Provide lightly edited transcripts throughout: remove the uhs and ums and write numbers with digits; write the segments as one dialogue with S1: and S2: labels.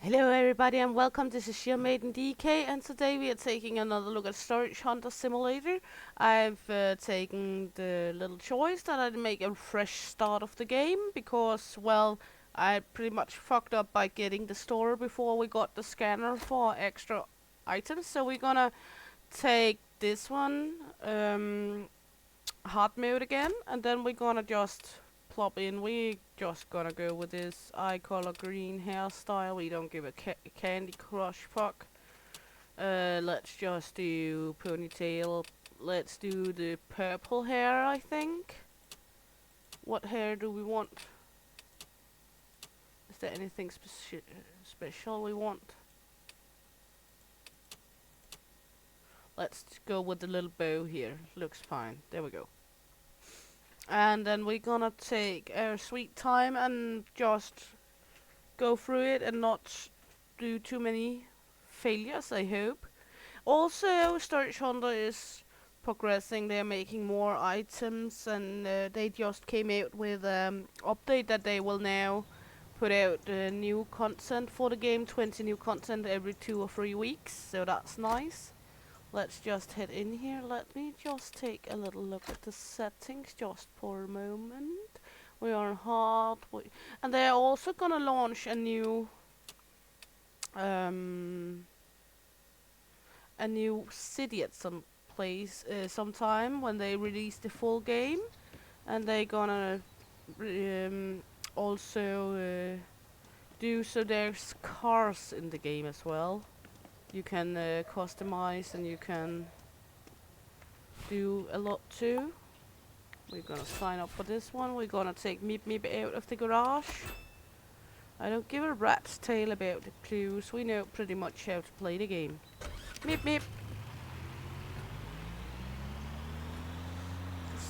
S1: Hello everybody and welcome, this is Sheer Maiden DK and today we are taking another look at Storage Hunter Simulator. I've taken the little choice that I'd make a fresh start of the game because, well, I pretty much fucked up by getting the store before we got the scanner for extra items. So we're gonna take this one, hard mode again, and then we're gonna just plop in. We just gonna go with this eye color green hairstyle. We don't give a Candy Crush fuck. Let's just do ponytail. Let's do the purple hair, I think. What hair do we want? Is there anything special we want? Let's go with the little bow here. Looks fine. There we go. And then we're gonna take our sweet time and just go through it and not do too many failures, I hope. Also, Storage Hunter is progressing. They're making more items, and they just came out with update that they will now put out new content for the game, 20 new content every 2 or 3 weeks, so that's nice. Let's just head in here. Let me just take a little look at the settings just for a moment. We are hard, and they're also gonna launch a new city at some place sometime when they release the full game, and they're gonna also do so there's cars in the game as well. You can customize and you can do a lot too. We're gonna sign up for this one. We're gonna take Meep Meep out of the garage. I don't give a rat's tail about the clues. We know pretty much how to play the game. Meep Meep.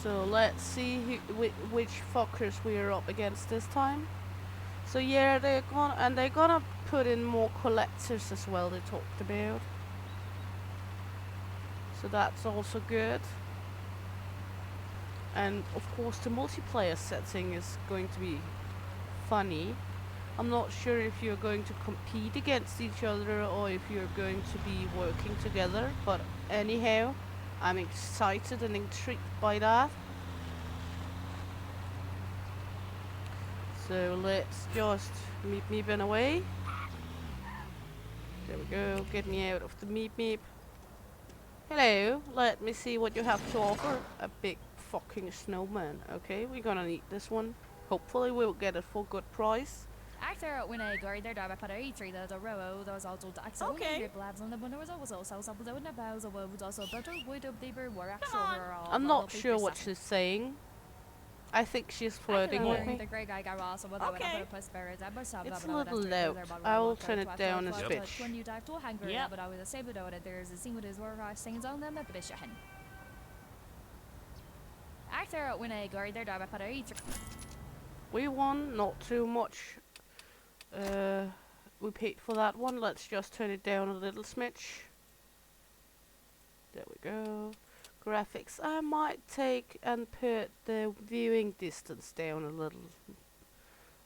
S1: So let's see which fuckers we are up against this time. So yeah, they're gonna put in more collectors as well. They talked about. So that's also good. And of course the multiplayer setting is going to be funny. I'm not sure if you're going to compete against each other or if you're going to be working together, but anyhow, I'm excited and intrigued by that. So let's just meep meeping away. There we go, get me out of the meep meep. Hello, let me see what you have to offer. A big fucking snowman. Okay, we're gonna need this one. Hopefully we'll get it for good price.
S2: Actor when I go there, I put a three the row, there's also the
S3: Okay.
S2: labs on the window was also something in the bows of also better wood of labor were
S3: Come on.
S1: I'm not sure what she's saying. I think she's flirting with me.
S2: The great guy got also with
S3: Okay.
S1: It's a little loud. I will turn it down a bitch.
S2: When you dive to a hangar,
S3: Yep.
S2: but I was a same with that there's a scene with his work things on them at the bishop. Actor when I go there, I put a
S1: We won, not too much. We paid for that one. Let's just turn it down a little smidge. There we go. Graphics. I might take and put the viewing distance down a little.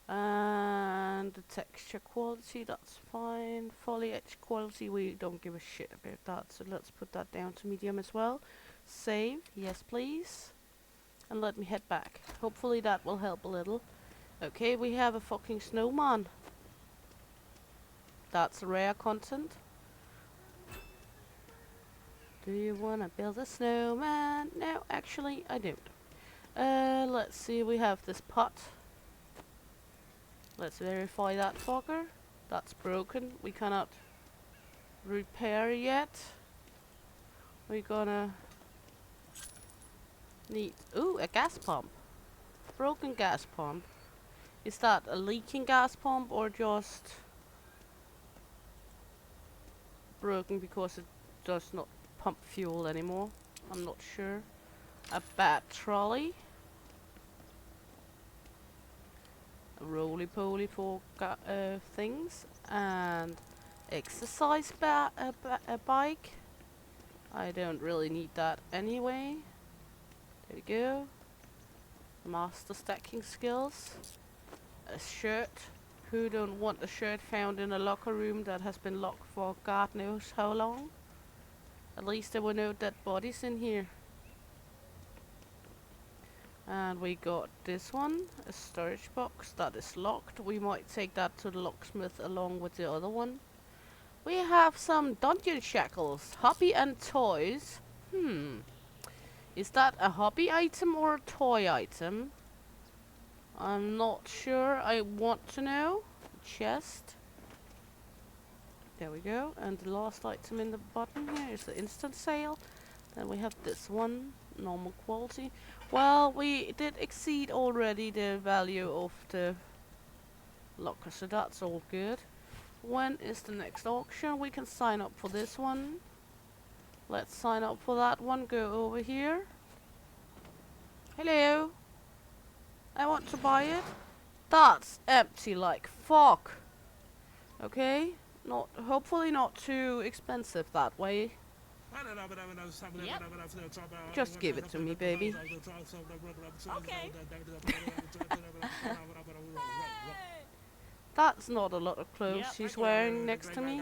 S1: And the texture quality, that's fine. Foliage quality, we don't give a shit about that. So let's put that down to medium as well. Save, yes please. And let me head back. Hopefully that will help a little. Okay, we have a fucking snowman. That's rare content. Do you wanna build a snowman? No, actually I don't. Let's see, we have this pot. Let's verify that fucker. That's broken. We cannot repair yet. We're gonna need, ooh, a gas pump. Broken gas pump. Is that a leaking gas pump or just broken because it does not pump fuel anymore? I'm not sure. A bad trolley. A roly-poly for things. And exercise a bike. I don't really need that anyway. There we go. Master stacking skills. A shirt. Who don't want a shirt found in a locker room that has been locked for God knows how long? At least there were no dead bodies in here. And we got this one, a storage box that is locked. We might take that to the locksmith along with the other one. We have some dungeon shackles, hobby and toys. Is that a hobby item or a toy item? I'm not sure. I want to know. Chest. There we go. And the last item in the bottom here is the instant sale. Then we have this one, normal quality. Well, we did exceed already the value of the locker, so that's all good. When is the next auction? We can sign up for this one. Let's sign up for that one. Go over here. Hello. I want to buy it. That's empty like fuck. Okay. Not, hopefully not too expensive that way.
S2: Yep.
S1: Just give it to me, baby.
S2: Okay.
S1: That's not a lot of clothes
S2: Yep.
S1: she's wearing next to me.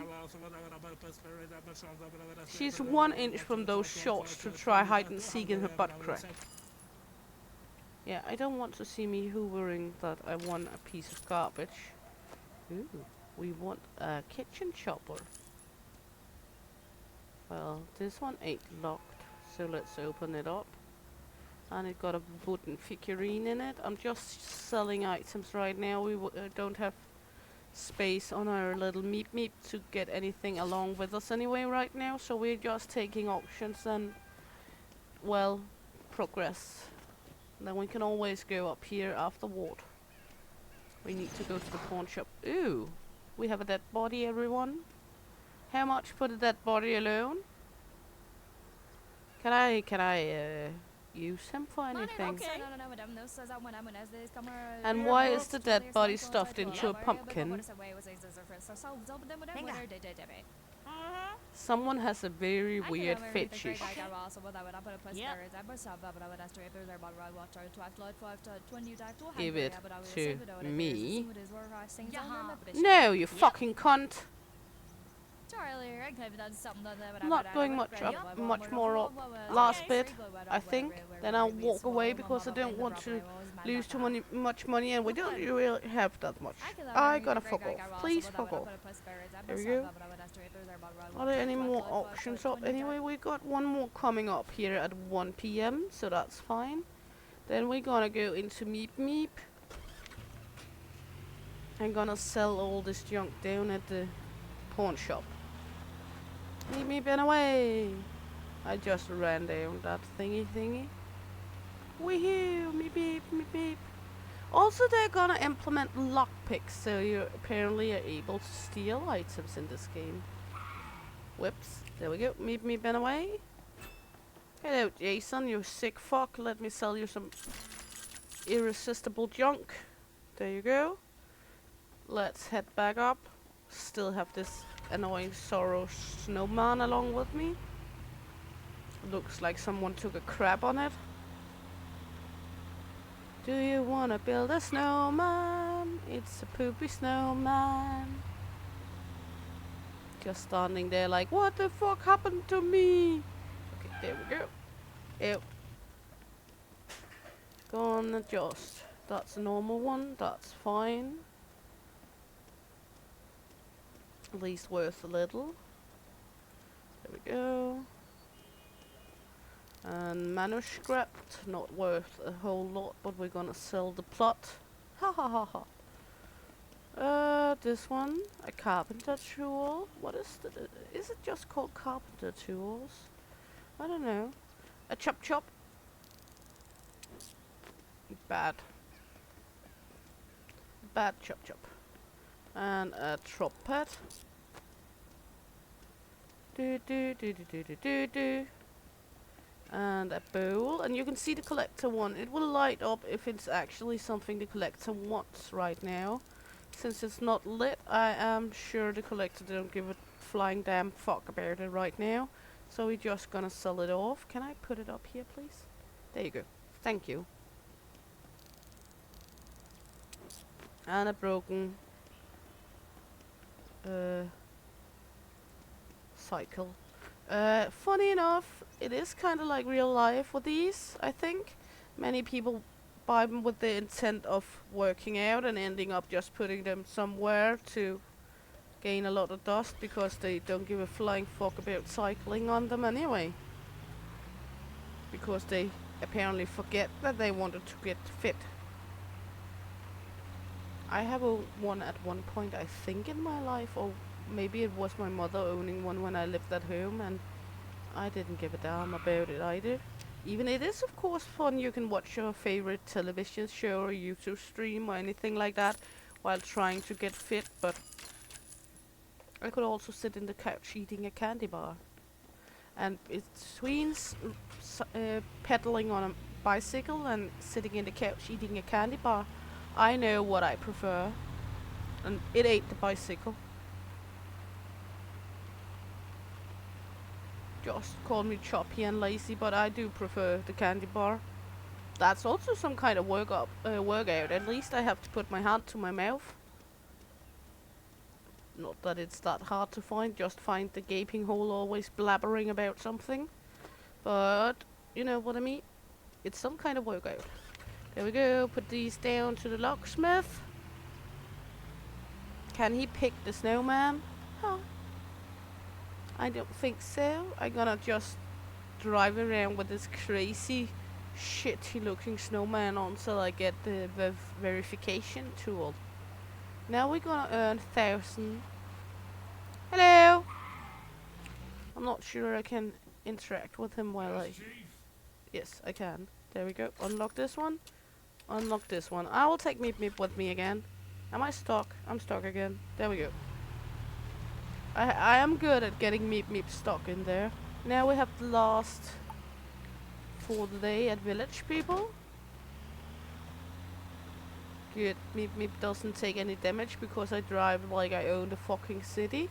S1: She's 1 inch from those shorts to try hide and seek in her butt crack. Yeah, I don't want to see me hoovering that I want a piece of garbage. Ooh, we want a kitchen chopper. Well, this one ain't locked, so let's open it up. And it got a wooden figurine in it. I'm just selling items right now. We don't have space on our little meep meep to get anything along with us anyway right now, so we're just taking auctions and, well, progress. Then we can always go up here afterward. We need to go to the pawn shop. Ooh, we have a dead body, everyone. How much for the dead body alone? Can I use him for anything? And why is the dead body stuffed into a pumpkin? Someone has a very weird fetish. Give it to me. No, you fucking cunt. Not doing much more last bit, I think. Then I'll walk away because I don't want to lose too much money, and we don't really have that much. I gotta fuck off. Please fuck off. There we go. Are there any more auctions up? Anyway, we got one more coming up here at 1 PM, so that's fine. Then we're gonna go into Meep Meep. I'm gonna sell all this junk down at the pawn shop. Meep Meep and away! I just ran down that thingy. Woohoo! Meep Meep, Meep Meep. Also, they're gonna implement lockpicks, so you apparently are able to steal items in this game. Whoops. There we go. Meep Meep and away. Hello, Jason, you sick fuck. Let me sell you some irresistible junk. There you go. Let's head back up. Still have this annoying sorrow snowman along with me. Looks like someone took a crap on it. Do you wanna build a snowman? It's a poopy snowman. Just standing there like, what the fuck happened to me? Okay, there we go. Ew. Gonna adjust. That's a normal one, that's fine. At least worth a little. There we go. And manuscript, not worth a whole lot, but we're gonna sell the plot. Ha ha ha ha. This one, a carpenter tool. What is is it just called carpenter tools? I don't know. A chop chop. Bad chop chop. And a trumpet. Do do do do do do do do. And a bowl, and you can see the collector one. It will light up if it's actually something the collector wants right now. Since it's not lit, I am sure the collector don't give a flying damn fuck about it right now. So we're just gonna sell it off. Can I put it up here, please? There you go. Thank you. And a broken cycle. Funny enough, it is kind of like real life with these, I think. Many people buy them with the intent of working out and ending up just putting them somewhere to gain a lot of dust because they don't give a flying fuck about cycling on them anyway. Because they apparently forget that they wanted to get fit. I have one at one point, I think, in my life, or maybe it was my mother owning one when I lived at home, and I didn't give a damn about it either. Even it is, of course, fun. You can watch your favorite television show or YouTube stream or anything like that while trying to get fit, but I could also sit in the couch eating a candy bar. And between pedaling on a bicycle and sitting in the couch eating a candy bar, I know what I prefer. And it ain't the bicycle. Just call me choppy and lazy, but I do prefer the candy bar. That's also some kind of workout. At least I have to put my hand to my mouth. Not that it's that hard to find, just find the gaping hole always blabbering about something. But, you know what I mean? It's some kind of workout. There we go, put these down to the locksmith. Can he pick the snowman? Huh. I don't think so. I'm gonna just drive around with this crazy, shitty looking snowman until I get the verification tool. Now we're gonna earn 1,000. Hello! I'm not sure I can interact with him while I... Yes, I can. There we go. Unlock this one. Unlock this one. I will take Meep Meep with me again. Am I stuck? I'm stuck again. There we go. I am good at getting Meep Meep stuck in there. Now we have the last for the day at village people. Good. Meep Meep doesn't take any damage because I drive like I own the fucking city.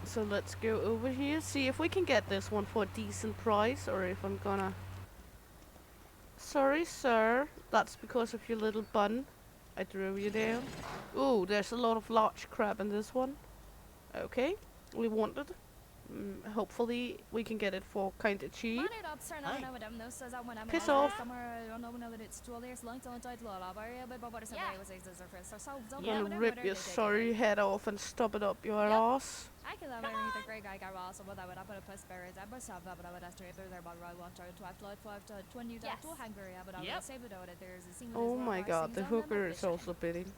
S1: So let's go over here, see if we can get this one for a decent price, or if I'm gonna... Sorry, sir. That's because of your little bun. I drove you down. Ooh, there's a lot of large crab in this one. Okay, we want it. Hopefully we can get it for kinda cheap. Piss off. You're gonna rip your sorry head off and stop it up your ass. Oh my god, the hooker is also bidding.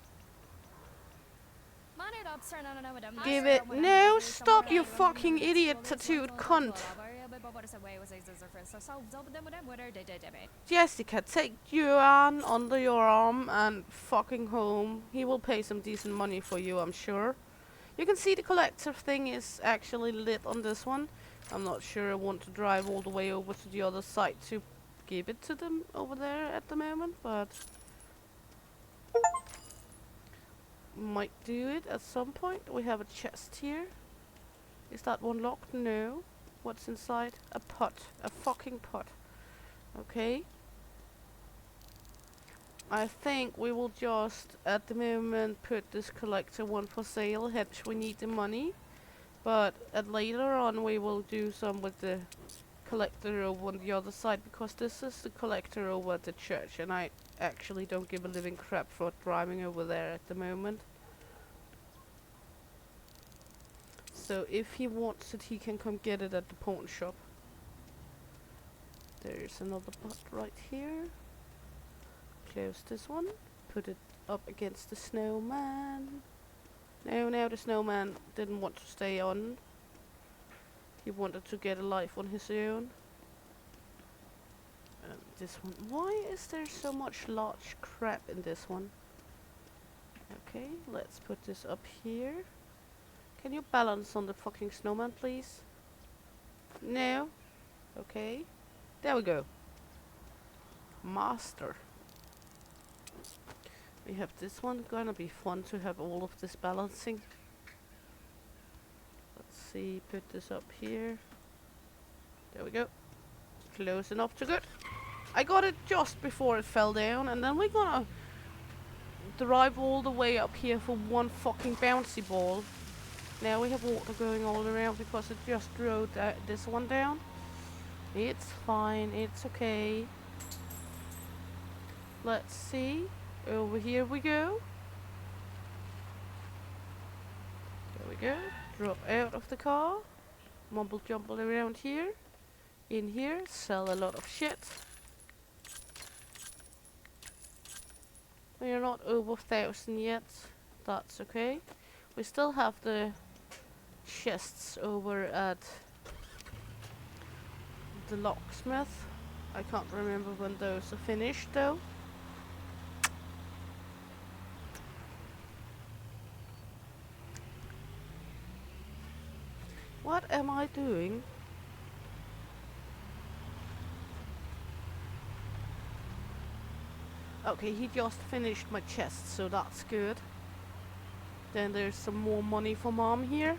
S1: Give it. No, stop, you fucking idiot tattooed cunt. Jessica, take Johan under your arm and fucking home. He will pay some decent money for you, I'm sure. You can see the collector thing is actually lit on this one. I'm not sure I want to drive all the way over to the other side to give it to them over there at the moment, but... might do it at some point. We have a chest here. Is that one locked? No. What's inside? A pot. A fucking pot. Okay. I think we will just, at the moment, put this collector one for sale. Hence, we need the money. But later on, we will do some with the collector over on the other side, because this is the collector over at the church, and I actually don't give a living crap for driving over there at the moment. So if he wants it, he can come get it at the pawn shop. There's another pot right here. Close this one. Put it up against the snowman. No, now the snowman didn't want to stay on. He wanted to get a life on his own. This one. Why is there so much large crap in this one? Okay, let's put this up here. Can you balance on the fucking snowman, please? No? Okay. There we go. Master. We have this one. Gonna be fun to have all of this balancing. Let's see. Put this up here. There we go. Close enough to good. I got it just before it fell down, and then we're gonna drive all the way up here for one fucking bouncy ball. Now we have water going all around because it just drove this one down. It's fine, it's okay. Let's see. Over here we go. There we go. Drop out of the car. Mumble jumble around here. In here. Sell a lot of shit. We are not over 1,000 yet. That's okay. We still have the chests over at the locksmith. I can't remember when those are finished though. What am I doing? Okay, he just finished my chest, so that's good. Then there's some more money for Mom here.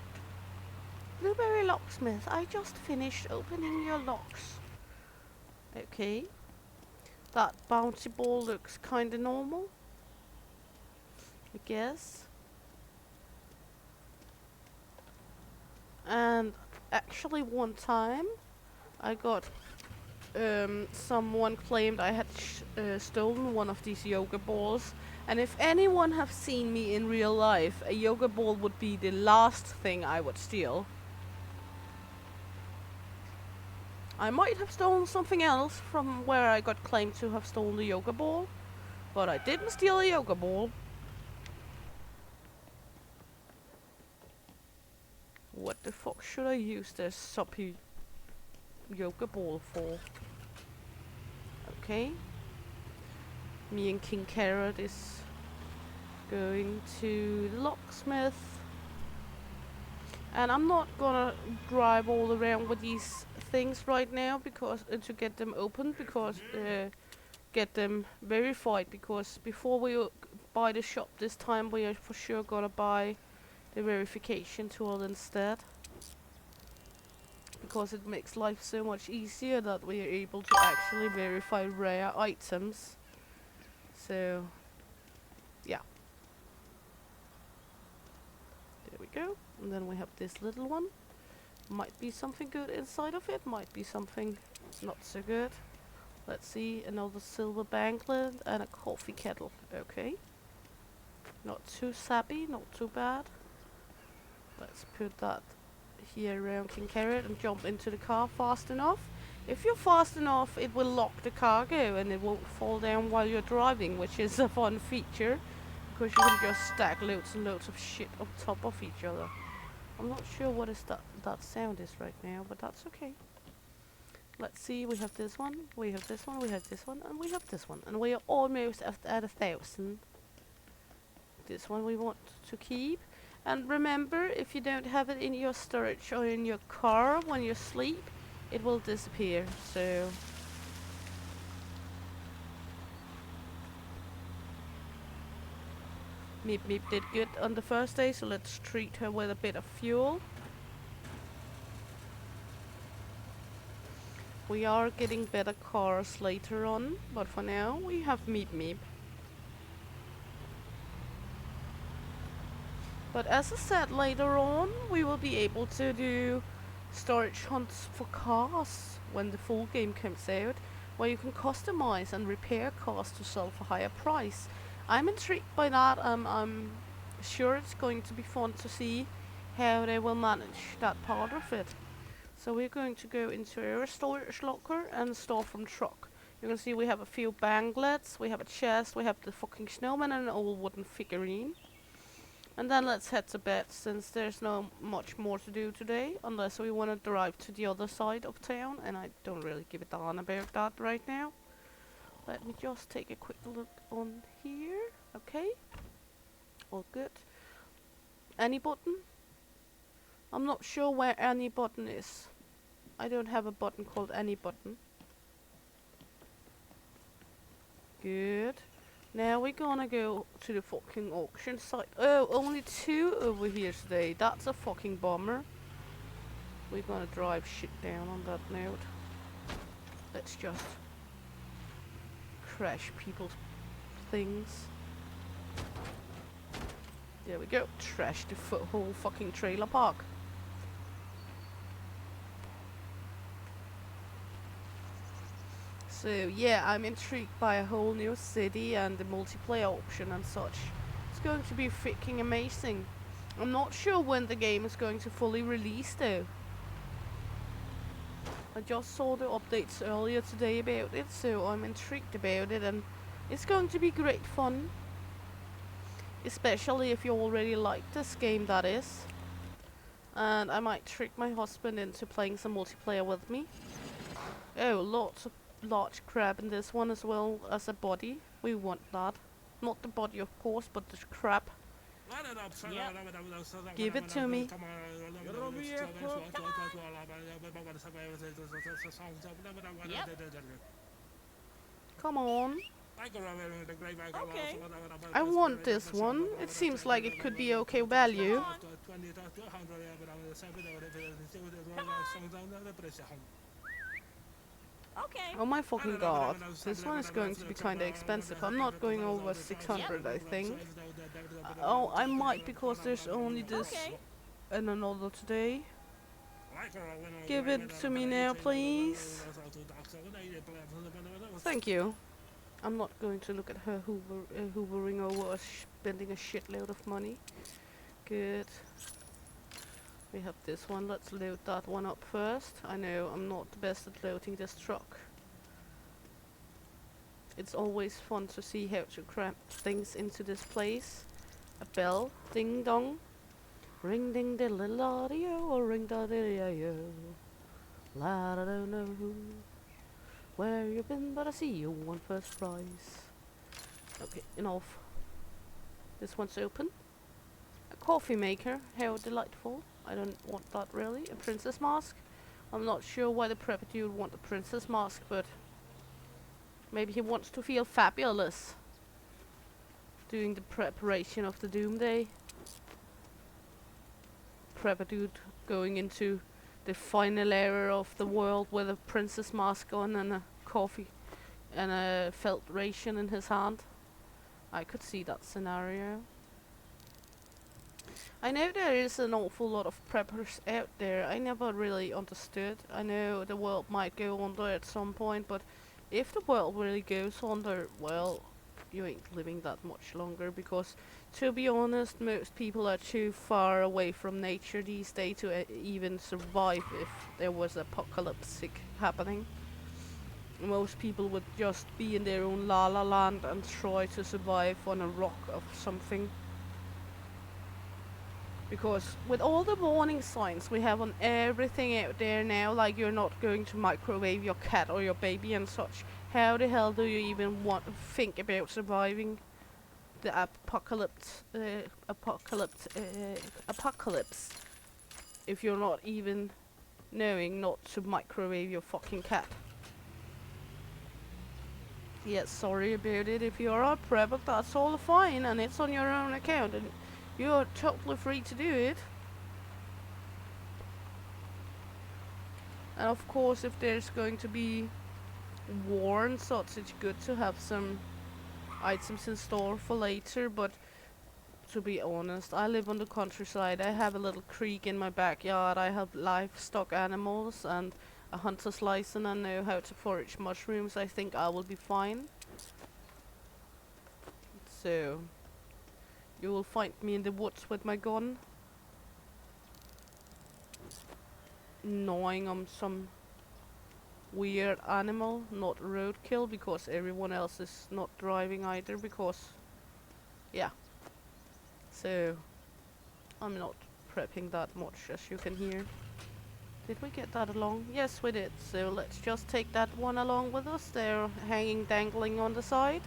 S1: Blueberry locksmith, I just finished opening your locks. Okay. That bouncy ball looks kinda normal, I guess. And actually one time I got someone claimed I had stolen one of these yoga balls, and if anyone have seen me in real life, a yoga ball would be the last thing I would steal. I might have stolen something else from where I got claimed to have stolen the yoga ball, but I didn't steal a yoga ball. What the fuck should I use this soppy yoga ball for? Okay. Me and King Carrot is going to the locksmith. And I'm not gonna drive all around with these things right now because to get them open, because get them verified, because before we buy the shop this time we are for sure gonna buy the verification tool instead, because it makes life so much easier that we are able to actually verify rare items. So yeah, there we go. And then we have this little one. Might be something good inside of it, might be something not so good. Let's see, another silver banklet and a coffee kettle. Okay, not too sappy, not too bad. Let's put that here around King Carrot and jump into the car fast enough. If you're fast enough, it will lock the cargo and it won't fall down while you're driving, which is a fun feature, because you can just stack loads and loads of shit on top of each other. I'm not sure what is that sound is right now, but that's okay. Let's see, we have this one, we have this one, we have this one, and we have this one. And we are almost at 1,000. This one we want to keep. And remember, if you don't have it in your storage or in your car when you sleep, it will disappear. So Meep Meep did good on the first day, so let's treat her with a bit of fuel. We are getting better cars later on, but for now we have Meep Meep. But as I said, later on we will be able to do storage hunts for cars when the full game comes out, where you can customize and repair cars to sell for higher price. I'm intrigued by that. I'm sure it's going to be fun to see how they will manage that part of it. So we're going to go into our storage locker and store from truck. You can see we have a few banglets, we have a chest, we have the fucking snowman and an old wooden figurine. And then let's head to bed, since there's no much more to do today, unless we want to drive to the other side of town, and I don't really give a damn about that right now. Let me just take a quick look on here. Okay, all good. Any button? I'm not sure where any button is. I don't have a button called any button. Good. Now we're gonna go to the fucking auction site. Oh, only 2 over here today. That's a fucking bummer. We're gonna drive shit down on that note. Let's just crash people's things. There we go. Trash the whole fucking trailer park. So yeah, I'm intrigued by a whole new city and the multiplayer option and such. It's going to be freaking amazing. I'm not sure when the game is going to fully release though. I just saw the updates earlier today about it, so I'm intrigued about it, and it's going to be great fun. Especially if you already like this game, that is. And I might trick my husband into playing some multiplayer with me. Oh, lots of large crab in this one as well as a body. We want that. Not the body of course, but the crab.
S2: Yep.
S1: Give it to me.
S2: Yep.
S1: Come on.
S2: Okay.
S1: I want this one. It seems like it could be okay value.
S2: Okay.
S1: Oh my fucking god. This one is going to be kinda expensive. I'm not going over 600, I think. Oh, I might because there's only this
S2: Okay.
S1: and another today. Give it to me now, please. Thank you. I'm not going to look at her hoovering over us, spending a shitload of money. Good. We have this one. Let's load that one up first. I know I'm not the best at loading this truck. It's always fun to see how to cram things into this place. A bell. Ding dong. Ring ding diddle la dee o, ring da dee yo. La da don't know where you been, but I see you won first prize. Okay, enough. This one's open. A coffee maker, how delightful. I don't want that really. A princess mask. I'm not sure why the prepper dude would want a princess mask, but maybe he wants to feel fabulous doing the preparation of the doomsday. Prepper dude going into the final era of the world with a princess mask on and a coffee and a felt ration in his hand. I could see that scenario. I know there is an awful lot of preppers out there. I never really understood. I know the world might go under at some point, but if the world really goes under, well, you ain't living that much longer, because to be honest, most people are too far away from nature these days to even survive if there was apocalypse happening. Most people would just be in their own la la land and try to survive on a rock of something. Because with all the warning signs we have on everything out there now, like you're not going to microwave your cat or your baby and such, how the hell do you even want to think about surviving the apocalypse if you're not even knowing not to microwave your fucking cat? Yes, sorry about it. If you're a prepper, that's all fine, and it's on your own account, and you're totally free to do it. And of course, if there's going to be war and such, it's good to have some items in store for later. But to be honest, I live on the countryside. I have a little creek in my backyard. I have livestock animals and a hunter's license and know how to forage mushrooms. I think I will be fine. So you will find me in the woods with my gun, gnawing on some weird animal, not roadkill, because everyone else is not driving either, because yeah. So I'm not prepping that much, as you can hear. Did we get that along? Yes, we did. So let's just take that one along with us. They're hanging, dangling on the side.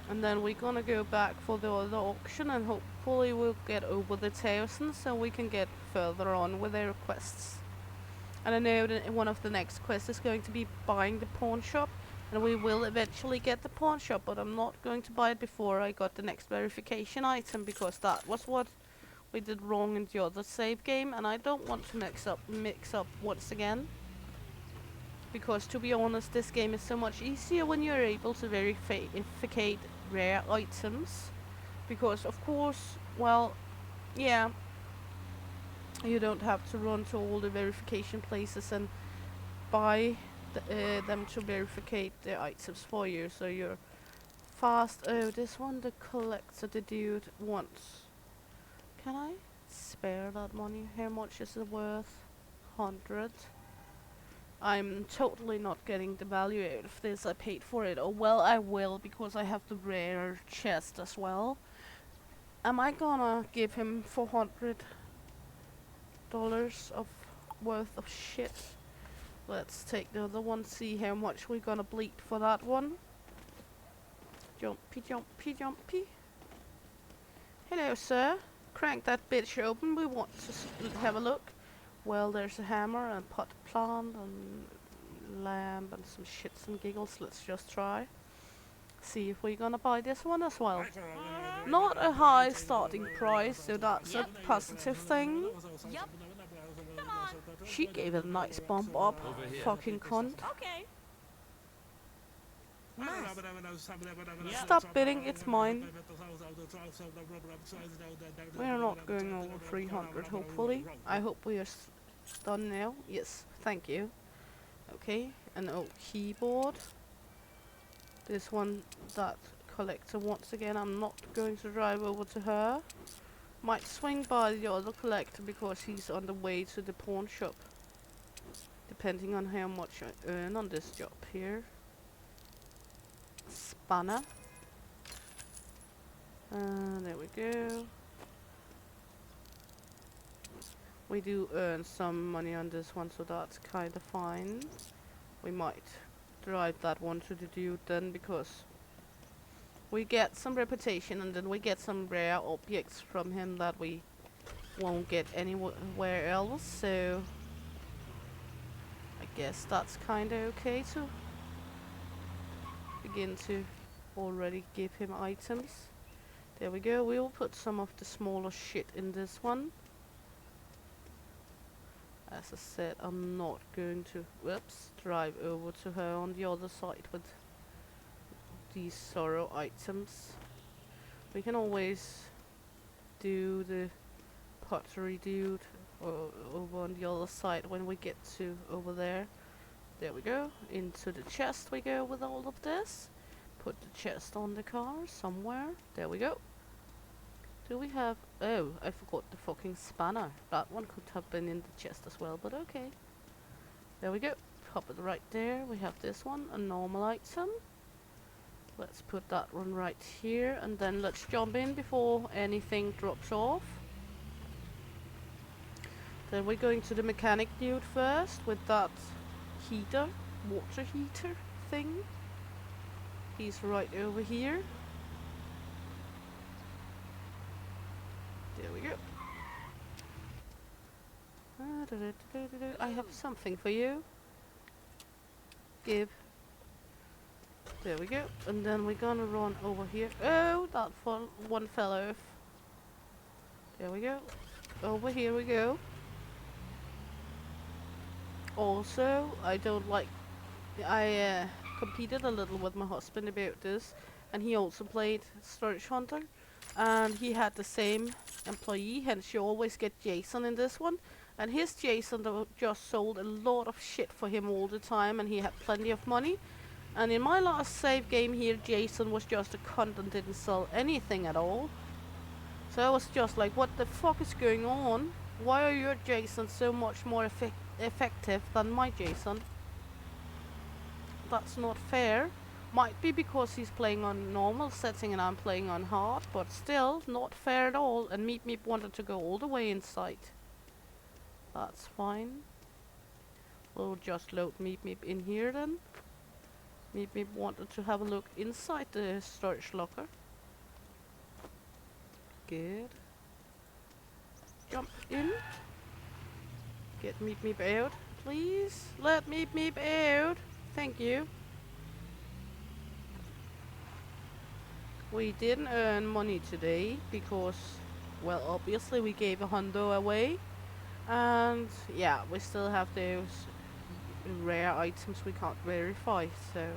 S1: And then we're gonna go back for the other auction, and hopefully we'll get over the 1,000 so we can get further on with our quests. And I know that one of the next quests is going to be buying the pawn shop, and we will eventually get the pawn shop, but I'm not going to buy it before I got the next verification item, because that was what we did wrong in the other save game, and I don't want to mix up once again. Because to be honest, this game is so much easier when you're able to verificate rare items because of course, well, yeah, you don't have to run to all the verification places and buy them to verificate the items for you, so you're fast. Oh, this one the collector, the dude wants. Can I spare that money? How much is it worth? 100. I'm totally not getting the value out of this. I paid for it. Oh well, I will, because I have the rare chest as well. Am I gonna give him $400 of worth of shit? Let's take the other one, see how much we're gonna bleed for that one. Jumpy, jumpy, jumpy. Hello, sir. Crank that bitch open. We want to have a look. Well, there's a hammer and pot plant and lamp and some shits and giggles. Let's just try. See if we're gonna buy this one as well. Not a high starting price, so that's a positive thing.
S2: Yup. Come on.
S1: She gave it a nice bump up. Fucking cunt.
S2: Okay.
S1: Stop bidding, it's mine. We're not going over 300, hopefully. I hope we are done now. Yes, thank you. Okay, an old keyboard. This one, that collector, once again, I'm not going to drive over to her. Might swing by the other collector because he's on the way to the pawn shop. Depending on how much I earn on this job here. Spanner. There we go. We do earn some money on this one, so that's kind of fine. We might drive that one to the dude then, because we get some reputation and then we get some rare objects from him that we won't get anywhere else, so I guess that's kind of okay to begin to already give him items. There we go. We will put some of the smaller shit in this one. As I said, I'm not going to drive over to her on the other side with these sorrow items. We can always do the pottery dude over on the other side when we get to over there. There we go. Into the chest we go with all of this. Put the chest on the car somewhere. There we go. Do we have... Oh, I forgot the fucking spanner. That one could have been in the chest as well, but okay. There we go. Pop it right there. We have this one, a normal item. Let's put that one right here, and then let's jump in before anything drops off. Then we're going to the mechanic dude first with that heater, water heater thing. He's right over here. There we go. I have something for you. Give. There we go. And then we're gonna run over here. Oh, that one fell off. There we go. Over here we go. Also, I don't like... I competed a little with my husband about this, and he also played Storage Hunter, and he had the same employee, hence you always get Jason in this one. And his Jason just sold a lot of shit for him all the time, and he had plenty of money. And in my last save game here, Jason was just a cunt and didn't sell anything at all. So I was just like, what the fuck is going on? Why are your Jason so much more effective than my Jason? That's not fair. Might be because he's playing on normal setting and I'm playing on hard, but still not fair at all. And Meep Meep wanted to go all the way inside. That's fine. We'll just load Meep Meep in here then. Meep Meep wanted to have a look inside the storage locker. Good. Jump in. Get Meep Meep out, please. Let Meep Meep out. Thank you. We didn't earn money today because, well, obviously we gave a hundo away. And yeah, we still have those rare items we can't verify, so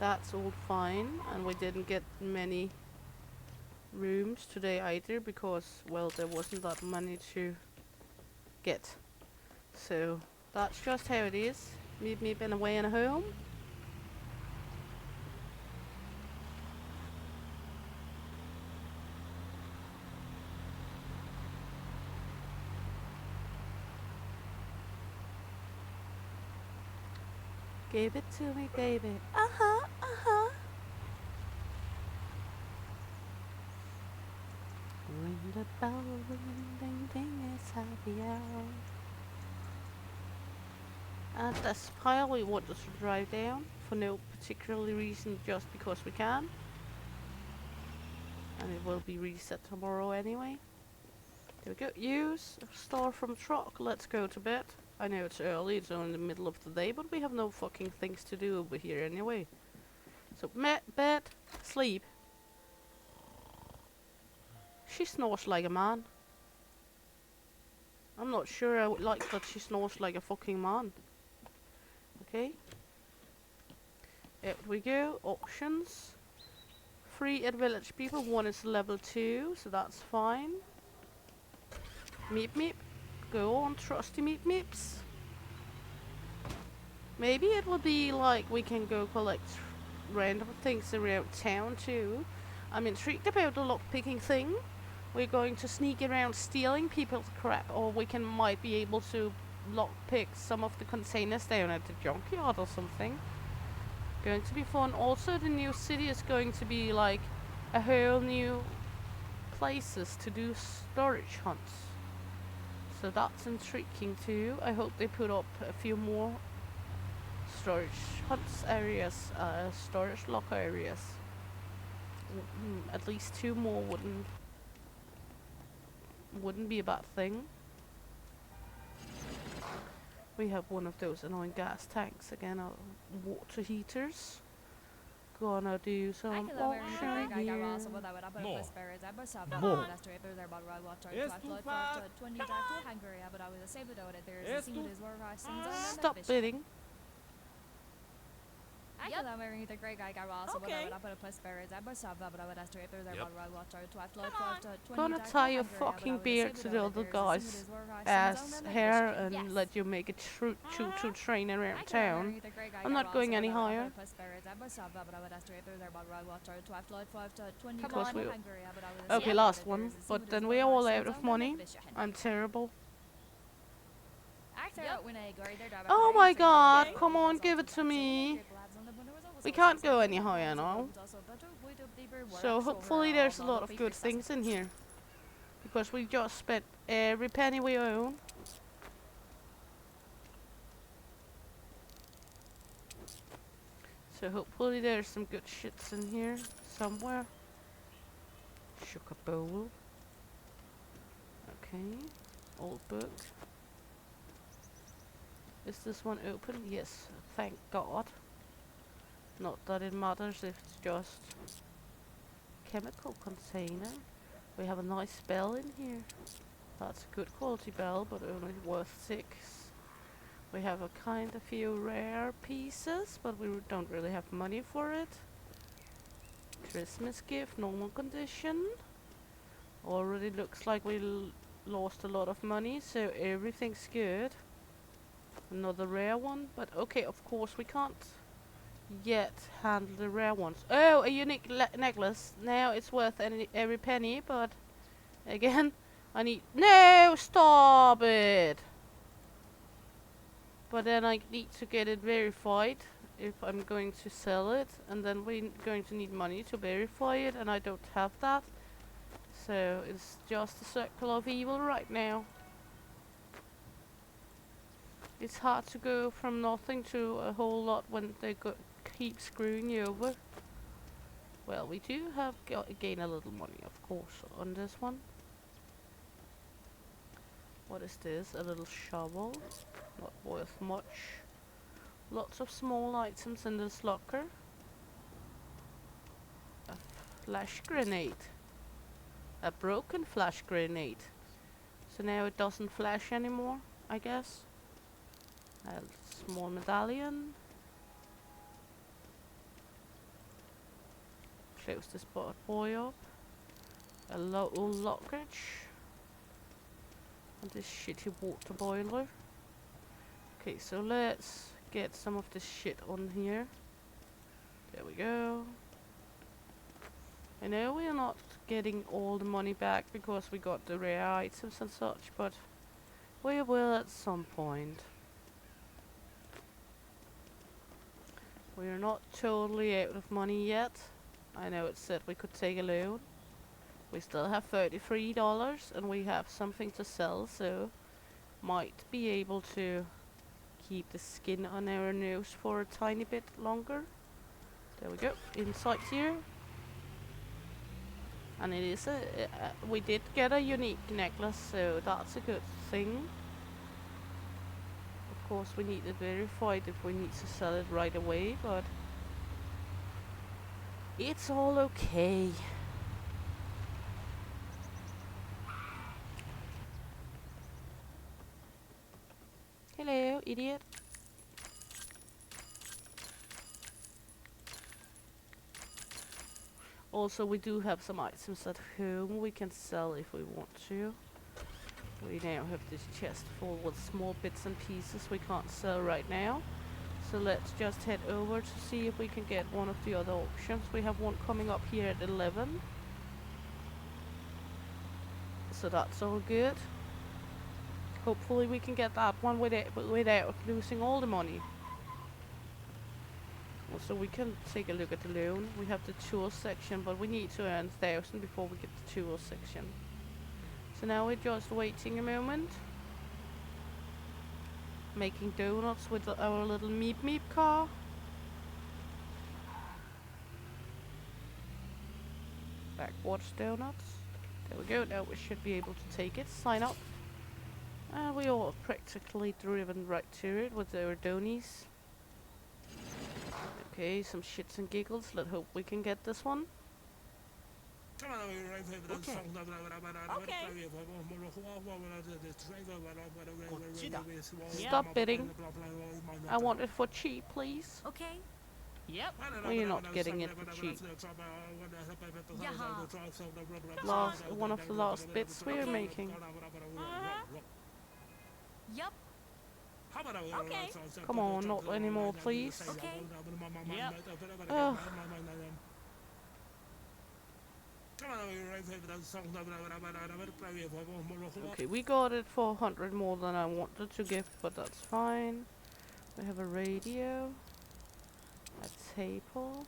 S1: That's all fine, and we didn't get many rooms today either because, well, there wasn't that many to get. So that's just how it is. Me been away and home. Give it to me, baby. Uh-huh, uh-huh. Ring the bell, ring, ding, ding, it's happy hour. And this pile we want us to drive down for no particular reason, just because we can. And it will be reset tomorrow anyway. There we go. Use star from truck. Let's go to bed. I know it's early, it's only the middle of the day, but we have no fucking things to do over here anyway. So, bed, sleep. She snores like a man. I'm not sure I would like that she snores like a fucking man. Okay. There we go. Options. Free at village people. One is level 2, so that's fine. Meep meep. Go on, trusty meep meeps. Maybe it will be like we can go collect random things around town too. I'm intrigued about the lockpicking thing. We're going to sneak around stealing people's crap, or we might be able to lockpick some of the containers down at the junkyard or something. Going to be fun. Also, the new city is going to be like a whole new places to do storage hunts. So that's intriguing too. I hope they put up a few more storage hunts areas, storage locker areas. At least 2 more wouldn't be a bad thing. We have one of those annoying gas tanks again, water heaters. Gonna do some auction here.
S3: More.
S1: Stop bidding. Gonna tie your fucking beard to the other guy's ass hair and let you make a choo-choo train around town. I'm not going any higher. Because we... Okay, last one. But then we're all out of money. I'm terrible. Oh my god, come on, give it to me. We can't go any higher now. So hopefully there's a lot of good things in here. Because we just spent every penny we own. So hopefully there's some good shits in here somewhere. Sugar bowl. Okay. Old book. Is this one open? Yes, thank God. Not that it matters if it's just chemical container. We have a nice bell in here. That's a good quality bell, but only worth 6. We have a kind of few rare pieces, but we don't really have money for it. Christmas gift, normal condition. Already looks like we lost a lot of money, so everything's good. Another rare one, but okay, of course we can't yet handle the rare ones. Oh, a unique necklace. Now it's worth every penny, but again, I need... No, stop it! But then I need to get it verified if I'm going to sell it, and then we're going to need money to verify it, and I don't have that. So it's just a circle of evil right now. It's hard to go from nothing to a whole lot when they keep screwing you over. Well, we do have gain a little money, of course, on this one. What is this? A little shovel. Not worth much. Lots of small items in this locker. A flash grenade. A broken flash grenade. So now it doesn't flash anymore, I guess. A small medallion. close this bad boy up. A old lockage. And this shitty water boiler. Okay, so let's get some of this shit on here. There we go. I know we are not getting all the money back because we got the rare items and such, but we will at some point. We are not totally out of money yet. I know it said we could take a loan. We still have $33 and we have something to sell, so might be able to keep the skin on our nose for a tiny bit longer. There we go, inside here. And it is we did get a unique necklace, so that's a good thing. Of course we need to verify if we need to sell it right away, but it's all okay. Hello, idiot. Also, we do have some items at home we can sell if we want to. We now have this chest full with small bits and pieces we can't sell right now. So let's just head over to see if we can get one of the other auctions. We have one coming up here at 11. So that's all good. Hopefully we can get that one without losing all the money. Also, we can take a look at the loan. We have the tools section, but we need to earn 1,000 before we get the tools section. So now we're just waiting a moment. Making donuts with our little meep meep car. Backwards donuts. There we go, now we should be able to take it. Sign up. And we all practically driven right to it with our donies. Okay, some shits and giggles. Let's hope we can get this one.
S2: Okay.
S1: Stop bidding. I want it for cheap, please.
S2: Okay. Yep.
S1: Well, you're not getting it for cheap.
S2: Yaha.
S1: One of the last bits we're making.
S2: Yep. Okay.
S1: Come on, not anymore, please.
S2: Okay. Yep.
S1: Ugh. Okay, we got it for 100 more than I wanted to give, but that's fine. We have a radio, a table.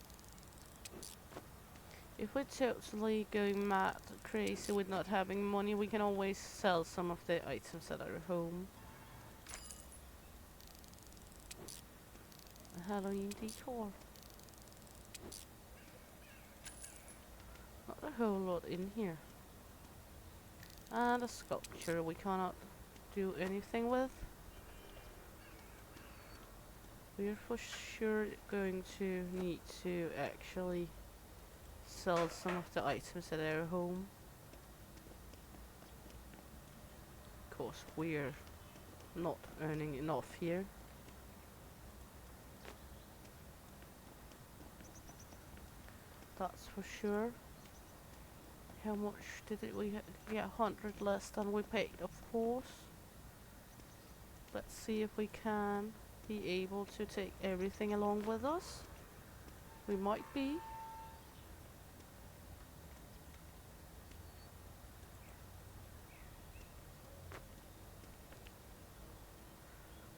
S1: If we're totally going mad crazy with not having money, we can always sell some of the items at our home. A Halloween decor. Not a whole lot in here. And a sculpture we cannot do anything with. We're for sure going to need to actually sell some of the items at our home. Of course, we're not earning enough here. That's for sure. How much did we get? 100 less than we paid, of course. Let's see if we can be able to take everything along with us. We might be.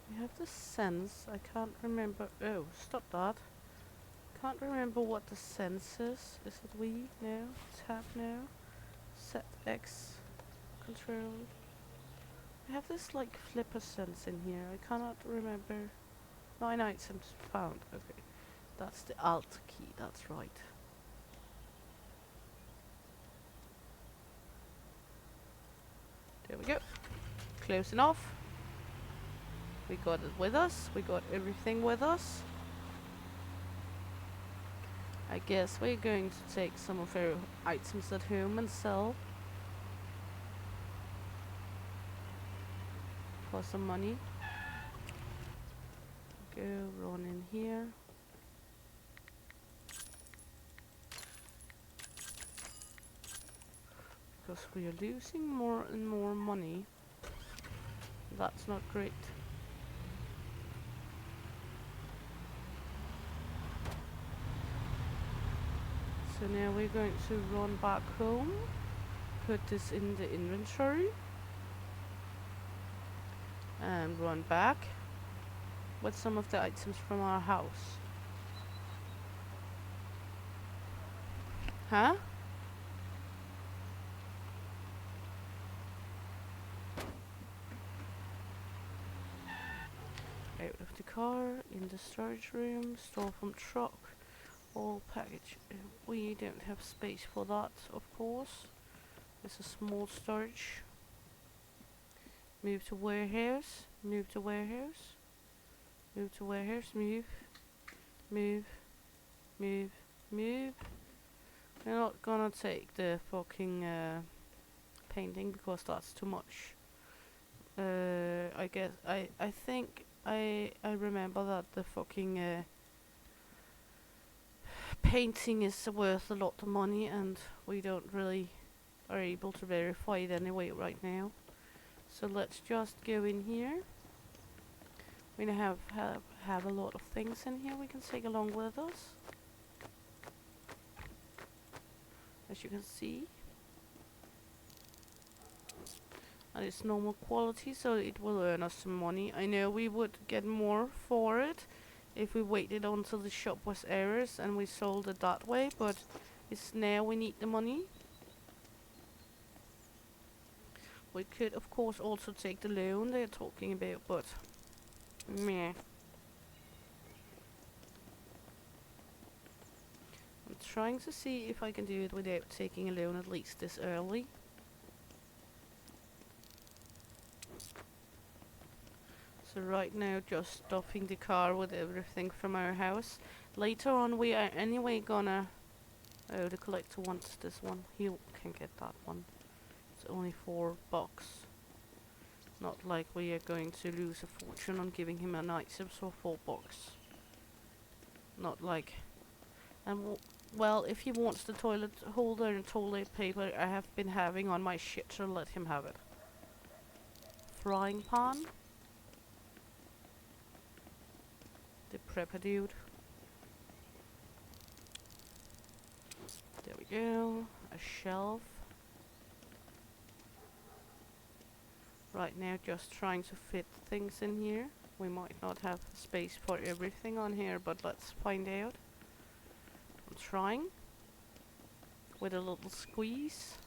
S1: We have the sense. I can't remember. Oh, stop that. Can't remember what the sense is. Is it we? No. Tab now. Set X. Control. I have this like flipper sense in here. I cannot remember. 9 items found. Okay. That's the Alt key. That's right. There we go. Close enough. We got it with us. We got everything with us. I guess we're going to take some of our items at home and sell for some money. Go run in here. because we are losing more and more money. That's not great. So now we're going to run back home, put this in the inventory, and run back with some of the items from our house. Huh? Out of the car, in the storage room, store from truck, all package. We don't have space for that, of course. It's a small storage. Move to warehouse, move to warehouse, move to warehouse, move, move, move, move. We're not gonna take the fucking painting because that's too much. I guess I think I remember that the fucking painting is worth a lot of money, and we don't really are able to verify it anyway right now. So let's just go in here. We have a lot of things in here we can take along with us, as you can see. And it's normal quality, so it will earn us some money. I know we would get more for it if we waited until the shop was ours and we sold it that way, but it's now we need the money. We could of course also take the loan they're talking about, but meh. I'm trying to see if I can do it without taking a loan at least this early. So right now just stuffing the car with everything from our house. Later on we are anyway gonna... Oh, the collector wants this one. He can get that one. It's only $4. Not like we are going to lose a fortune on giving him an item for $4. Not like... And well, if he wants the toilet holder and toilet paper I have been having on my shit, so let him have it. Frying pan. The prepper dude. There we go. A shelf. Right now just trying to fit things in here. We might not have space for everything on here, but let's find out. I'm trying. With a little squeeze.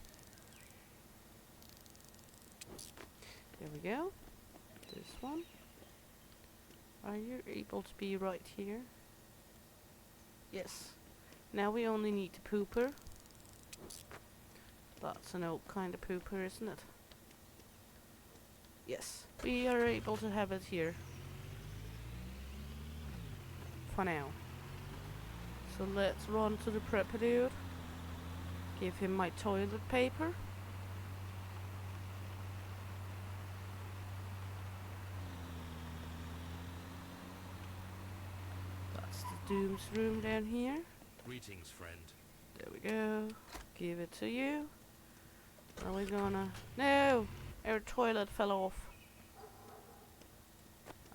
S1: There we go. This one. Are you able to be right here? Yes. Now we only need the pooper. That's an old kind of pooper, isn't it? Yes. We are able to have it here. For now. So let's run to the prepper dude. Give him my toilet paper. Doom's room down here.
S3: Greetings, friend.
S1: There we go. Give it to you. Now we're gonna... No! Our toilet fell off.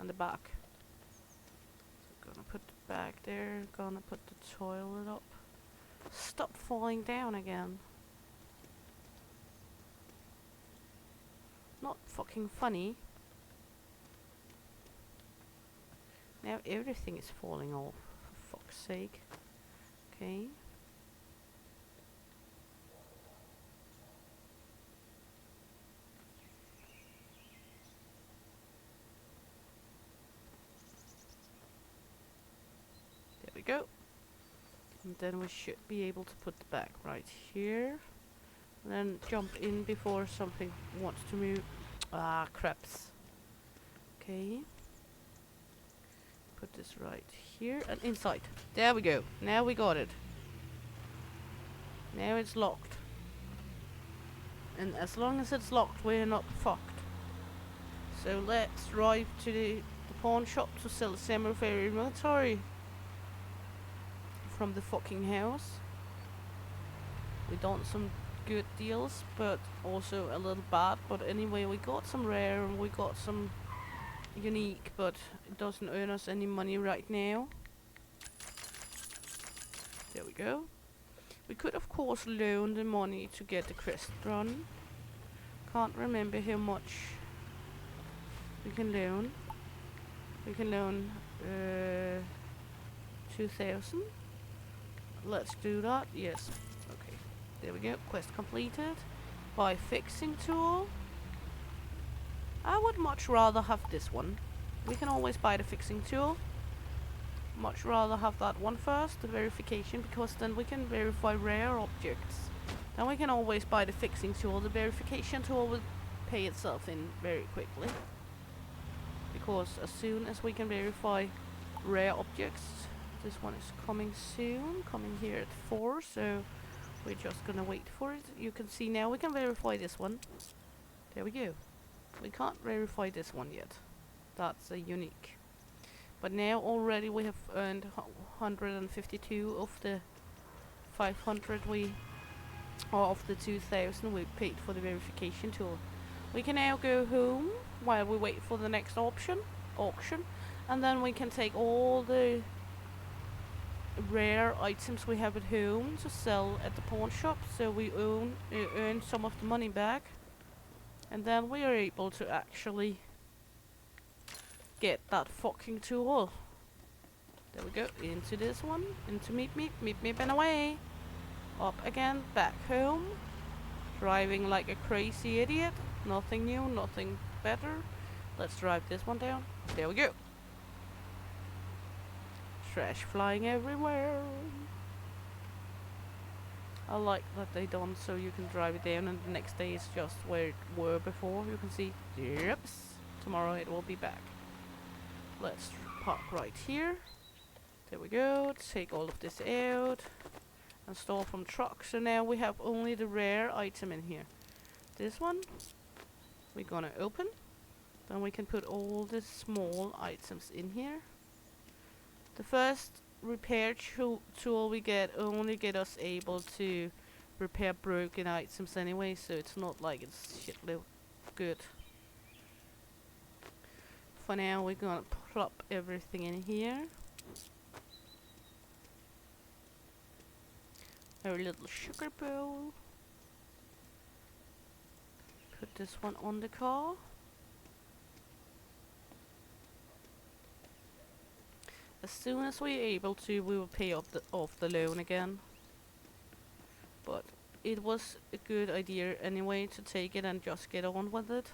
S1: On the back. So gonna put the bag there. Gonna put the toilet up. Stop falling down again. Not fucking funny. Now everything is falling off. For fuck's sake. Okay. There we go. And then we should be able to put the bag right here. And then jump in before something wants to move. Ah, craps. Okay. Put this right here and inside. There we go. Now we got it. Now it's locked. And as long as it's locked, we're not fucked. So let's drive to the pawn shop to sell the semi-fairy inventory from the fucking house. We done some good deals, but also a little bad. But anyway, we got some rare and we got some unique, but it doesn't earn us any money right now. There we go. We could of course loan the money to get the crest run. Can't remember how much we can loan. We can loan 2,000. Let's do that. Yes. Okay. There we go. Quest completed. Buy fixing tool. I would much rather have this one. We can always buy the fixing tool. Much rather have that one first, the verification, because then we can verify rare objects. Then we can always buy the fixing tool. The verification tool will pay itself in very quickly. Because as soon as we can verify rare objects, this one is coming soon, coming here at 4, so we're just gonna wait for it. You can see now we can verify this one. There we go. We can't verify this one yet. That's a unique. But now already we have earned 152 of the 500 or of the 2,000 we paid for the verification tool. We can now go home while we wait for the next auction, and then we can take all the rare items we have at home to sell at the pawn shop, so we earn some of the money back, and then we are able to actually get that fucking tool. There we go, into this one, into meep and away. Up again, back home. Driving like a crazy idiot. Nothing new, nothing better. Let's drive this one down. There we go. Trash flying everywhere. I like that they done so you can drive it down and the next day is just where it were before. You can see, yep, tomorrow it will be back. Let's park right here. There we go. Take all of this out. Install from truck. So now we have only the rare item in here. This one we're gonna open. Then we can put all the small items in here. The first repair tool we get only get us able to repair broken items anyway, so it's not like it's shitload good. For now we're gonna plop everything in here. Our little sugar bowl. Put this one on the car. As soon as we're able to, we will pay off the loan again. But it was a good idea anyway to take it and just get on with it.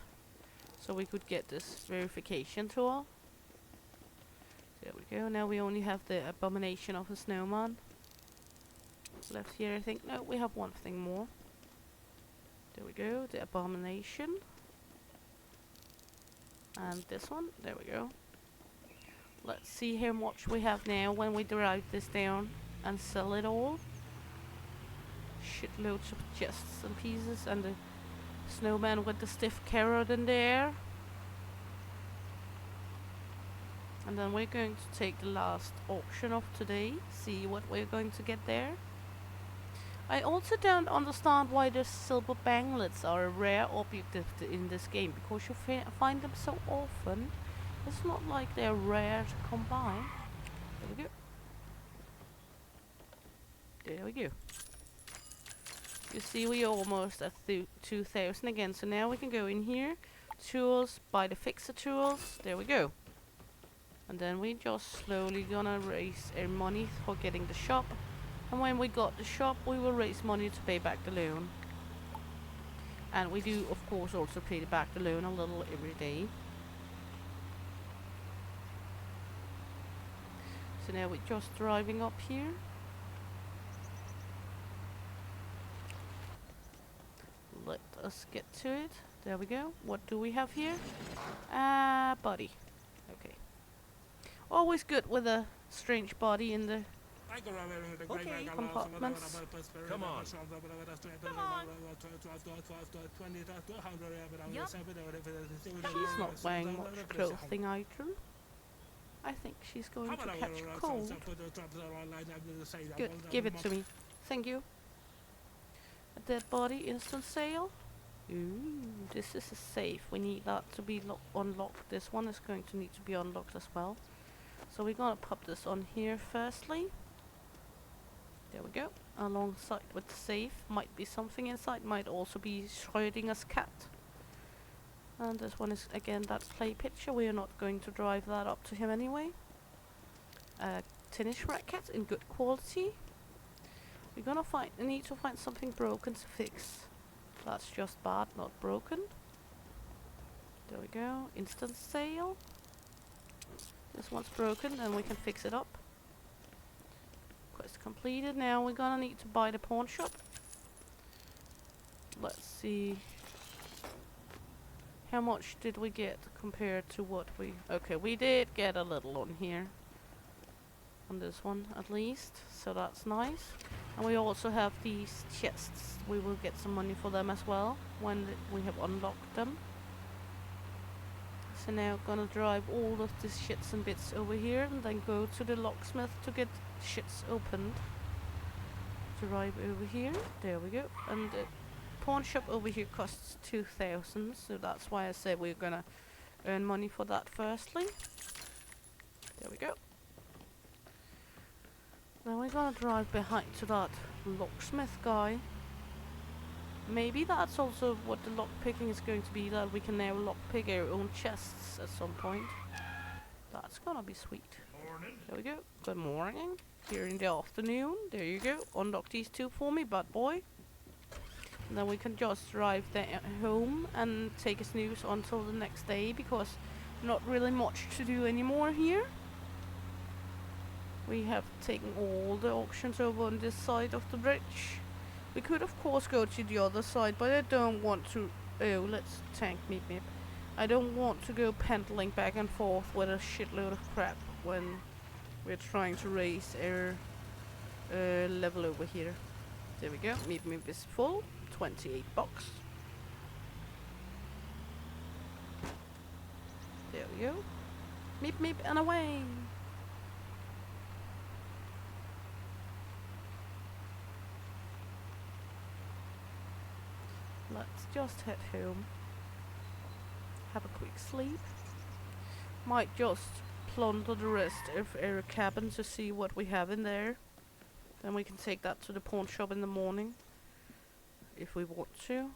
S1: So we could get this verification tool. There we go. Now we only have the abomination of a snowman left here, I think. No, we have one thing more. There we go, the abomination. And this one, there we go. Let's see how much we have now when we drive this down and sell it all. Shitloads of chests and pieces, and the snowman with the stiff carrot in there. And then we're going to take the last auction of today, see what we're going to get there. I also don't understand why the silver banglets are a rare object in this game, because you find them so often. It's not like they're rare to come by. There we go. There we go. You see, we're almost at 2,000 again, so now we can go in here, tools, buy the fixer tools, there we go. And then we just slowly gonna raise our money for getting the shop. And when we got the shop, we will raise money to pay back the loan. And we do, of course, also pay back the loan a little every day. So now we're just driving up here. Let us get to it. There we go. What do we have here? Body. Okay. Always good with a strange body in the compartments.
S3: Come on.
S2: Come on. Yep.
S1: She's not wearing much clothing either. I think she's going to catch cold. Good, give it to me. Thank you. A dead body instant sale. Ooh, this is a safe. We need that to be unlocked. This one is going to need to be unlocked as well. So we're gonna pop this on here firstly. There we go. Alongside with the safe. Might be something inside. Might also be Schrödinger's cat. And this one is again that play picture. We are not going to drive that up to him anyway. Tennis racket in good quality. We're gonna need to find something broken to fix. That's just bad, not broken. There we go. Instant sale. This one's broken and we can fix it up. Quest completed. Now we're gonna need to buy the pawn shop. Let's see. How much did we get compared to what we... Okay, we did get a little on here. On this one at least. So that's nice. And we also have these chests. We will get some money for them as well when we have unlocked them. So now gonna drive all of these shits and bits over here and then go to the locksmith to get shits opened. Drive over here. There we go. And the pawn shop over here costs 2,000. So that's why I said we're gonna earn money for that firstly. There we go. Then we're gonna drive behind to that locksmith guy. Maybe that's also what the lockpicking is going to be, that we can now lockpick our own chests at some point. That's gonna be sweet.
S3: Morning.
S1: There we go. Good morning. Here in the afternoon. There you go. Unlock these two for me, bad boy. And then we can just drive home and take a snooze until the next day, because not really much to do anymore here. We have taken all the auctions over on this side of the bridge. We could of course go to the other side, but I don't want to... Oh, let's tank meep. I don't want to go pendling back and forth with a shitload of crap when we're trying to raise our level over here. There we go. Meep is full. 28 bucks. There we go. Meep and away. Let's just head home. Have a quick sleep. Might just plunder the rest of our cabin to see what we have in there. Then we can take that to the pawn shop in the morning. If we want to.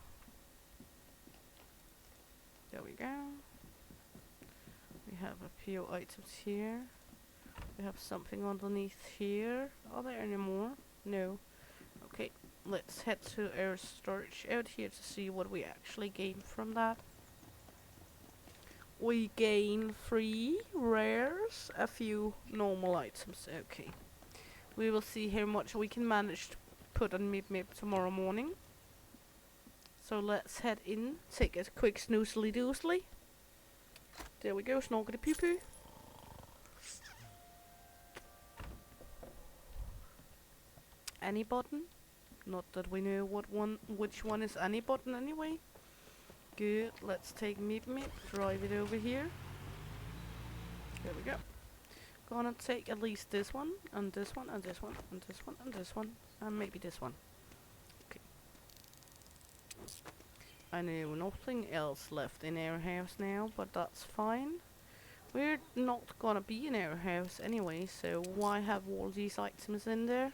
S1: There we go. We have a few items here. We have something underneath here. Are there any more? No. Okay. Let's head to our storage out here to see what we actually gain from that. We gain 3 rares, a few normal items. Okay. We will see how much we can manage to put on Meep tomorrow morning. So let's head in, take a quick snoozely doozly. There we go, snorkety poo poo. Any button? Not that we know which one is any button anyway. Good, let's take Meep, drive it over here. There we go. Gonna take at least this one, and this one, and this one, and this one, and this one, and maybe this one. Okay. I know nothing else left in our house now, but that's fine. We're not gonna be in our house anyway, so why have all these items in there?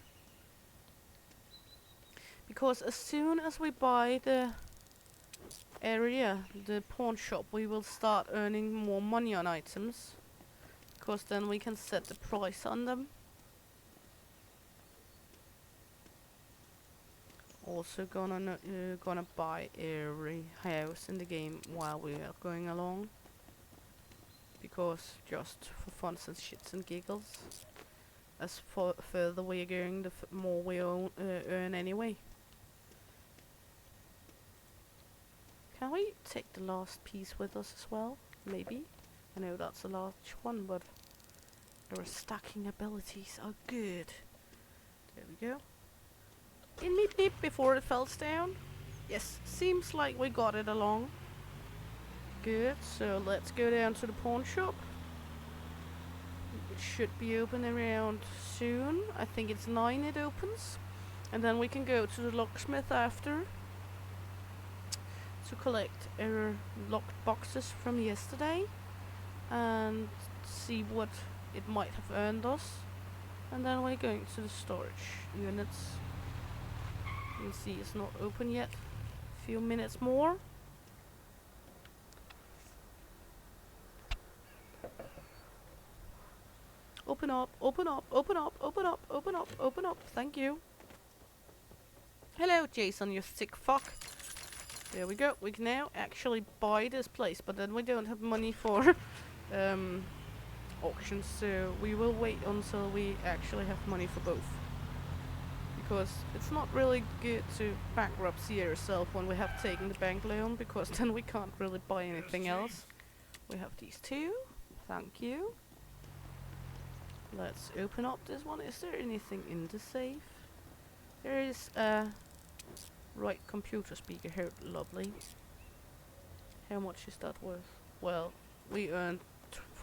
S1: Because as soon as we buy the area, the pawn shop, we will start earning more money on items. Because then we can set the price on them. Also gonna buy every house in the game while we are going along. Because just for fun and shits and giggles. As further we are going, the more we earn anyway. Can we take the last piece with us as well? Maybe. I know that's a large one, but our stacking abilities are good. There we go. In Meep before it falls down. Yes, seems like we got it along. Good, so let's go down to the pawn shop. It should be open around soon. I think it's 9 it opens. And then we can go to the locksmith after to collect our locked boxes from yesterday and see what it might have earned us. And then we're going to the storage units. You can see it's not open yet. A few minutes more. Open up, open up, open up, open up, open up, open up. Thank you. Hello, Jason, you sick fuck. There we go. We can now actually buy this place, but then we don't have money for auctions, so we will wait until we actually have money for both. Because it's not really good to bankruptcy yourself when we have taken the bank loan, because then we can't really buy anything else. We have these two. Thank you. Let's open up this one. Is there anything in the safe? There is a right computer speaker here. Lovely. How much is that worth? Well, we earned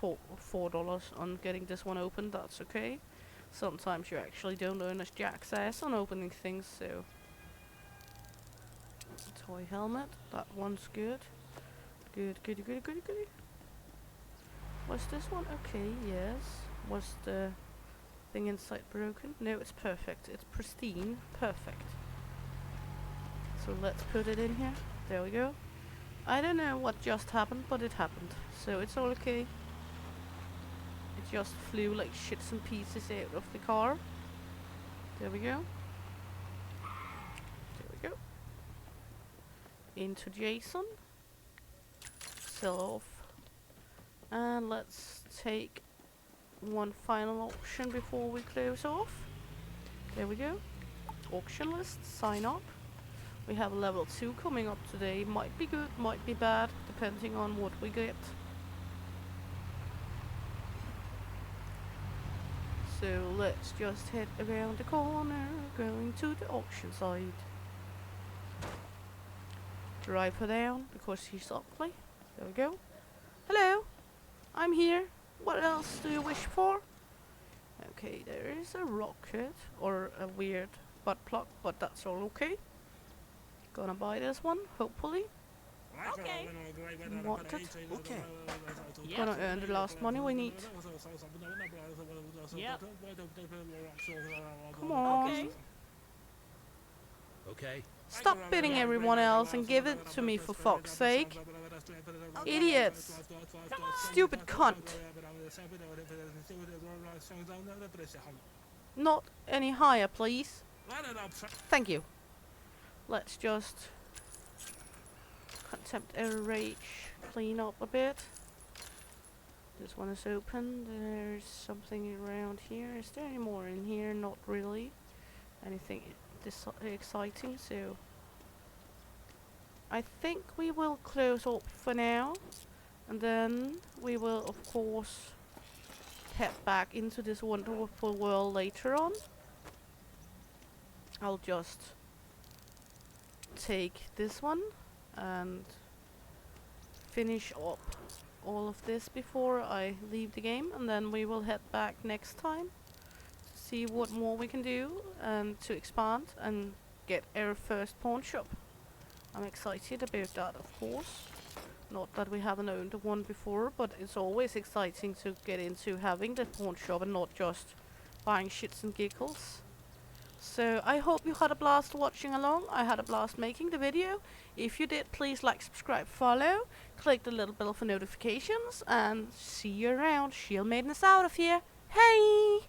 S1: $4 on getting this one open. That's okay. Sometimes you actually don't earn as jack's ass on opening things, so. Toy helmet. That one's good. Good, goody, goody, goody, goody. Was this one okay? Yes. Was the thing inside broken? No, it's perfect. It's pristine. Perfect. So let's put it in here. There we go. I don't know what just happened, but it happened. So it's all okay. It just flew like shits and pieces out of the car. There we go. There we go. Into Jason. Sell off. And let's take one final auction before we close off. There we go. Auction list. Sign up. We have level 2 coming up today. Might be good, might be bad, depending on what we get. So let's just head around the corner, going to the auction side. Drive her down because she's ugly. There we go. Hello, I'm here. What else do you wish for? Okay, there is a rocket or a weird butt plug, but that's all okay. Gonna buy this one, hopefully.
S2: Okay.
S1: Want it?
S3: Okay.
S1: Gonna earn the last money we need.
S2: Yep.
S1: Come on.
S2: Okay.
S3: Okay.
S1: Stop bidding everyone else and give it to me for fuck's sake. Idiots. Stupid cunt. Not any higher, please. Thank you. Let's just contempt our rage, clean up a bit. This one is open. There's something around here. Is there any more in here? Not really. Anything this exciting, so I think we will close up for now, and then we will of course head back into this wonderful world later on. I'll just take this one and finish up all of this before I leave the game, and then we will head back next time to see what more we can do and to expand and get our first pawn shop. I'm excited about that, of course. Not that we haven't owned one before, but it's always exciting to get into having the pawn shop and not just buying shits and giggles. So I hope you had a blast watching along. I had a blast making the video. If you did, please like, subscribe, follow, click the little bell for notifications, and see you around. Shield Maiden is out of here. Hey!